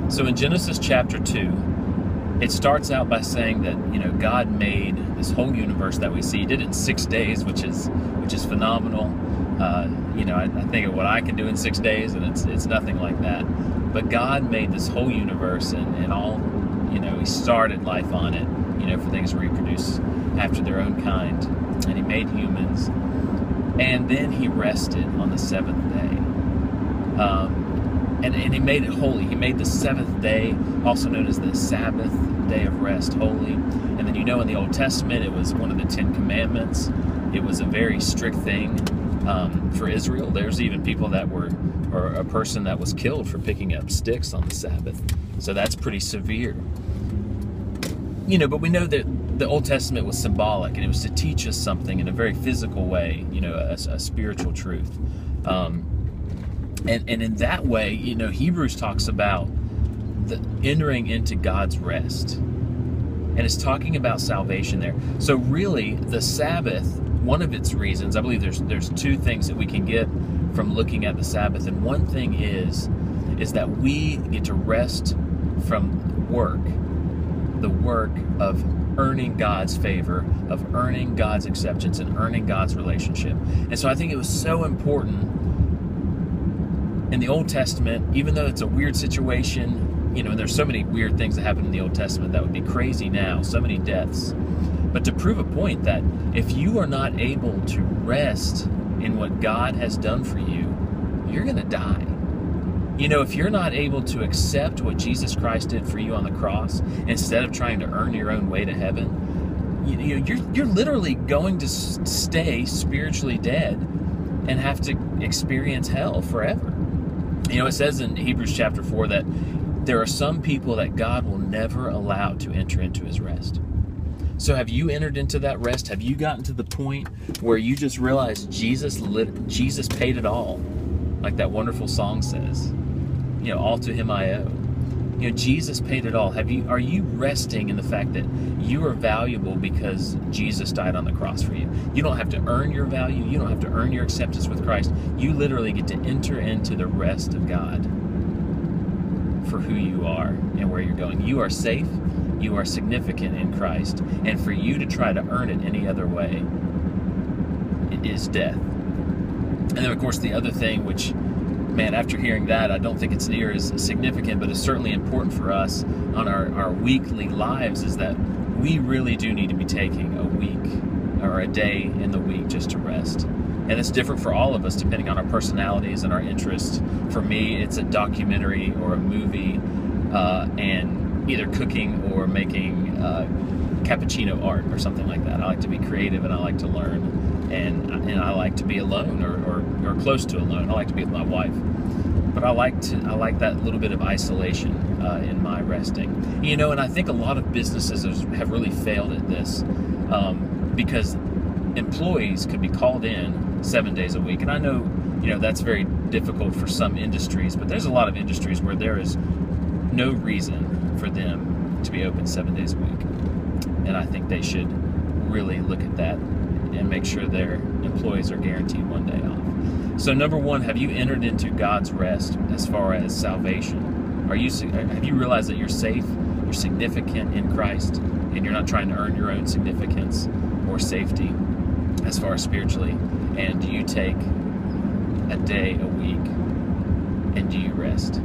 So in Genesis chapter 2, it starts out by saying that, God made this whole universe that we see. He did it in 6 days, which is phenomenal. I think of what I can do in 6 days, and it's nothing like that. But God made this whole universe, and all, He started life on it, for things to reproduce after their own kind. And He made humans. And then He rested on the seventh day. And He made it holy. He made the seventh day, also known as the Sabbath day of rest, holy. And then in the Old Testament, it was one of the 10 Commandments. It was a very strict thing for Israel. There's even people or a person that was killed for picking up sticks on the Sabbath. So that's pretty severe. But we know that the Old Testament was symbolic, and it was to teach us something in a very physical way, a spiritual truth. And in that way, Hebrews talks about the entering into God's rest. And it's talking about salvation there. So really, the Sabbath, one of its reasons, I believe there's two things that we can get from looking at the Sabbath. And one thing is that we get to rest from work, the work of earning God's favor, of earning God's acceptance, and earning God's relationship. And so I think it was so important in the Old Testament, even though it's a weird situation, and there's so many weird things that happen in the Old Testament that would be crazy now, so many deaths. But to prove a point that if you are not able to rest in what God has done for you, you're going to die. If you're not able to accept what Jesus Christ did for you on the cross, instead of trying to earn your own way to heaven, you're literally going to stay spiritually dead and have to experience hell forever. It says in Hebrews chapter 4 that there are some people that God will never allow to enter into His rest. So have you entered into that rest? Have you gotten to the point where you just realize Jesus paid it all? Like that wonderful song says, all to Him I owe. Jesus paid it all. Are you resting in the fact that you are valuable because Jesus died on the cross for you? You don't have to earn your value. You don't have to earn your acceptance with Christ. You literally get to enter into the rest of God for who you are and where you're going. You are safe. You are significant in Christ. And for you to try to earn it any other way, it is death. And then, of course, the other thing, which, man, after hearing that, I don't think it's near as significant, but it's certainly important for us on our weekly lives, is that we really do need to be taking a week or a day in the week just to rest. And it's different for all of us depending on our personalities and our interests. For me, it's a documentary or a movie, and either cooking or making cappuccino art or something like that. I like to be creative, and I like to learn, and I like to be alone or close to alone. I like to be with my wife, but I like that little bit of isolation in my resting. And I think a lot of businesses have really failed at this because employees could be called in 7 days a week, and I know that's very difficult for some industries, but there's a lot of industries where there is no reason for them to be open 7 days a week. And I think they should really look at that and make sure their employees are guaranteed 1 day off. So number one, have you entered into God's rest as far as salvation? Have you realized that you're safe, you're significant in Christ, and you're not trying to earn your own significance or safety as far as spiritually? And do you take a day a week, and do you rest?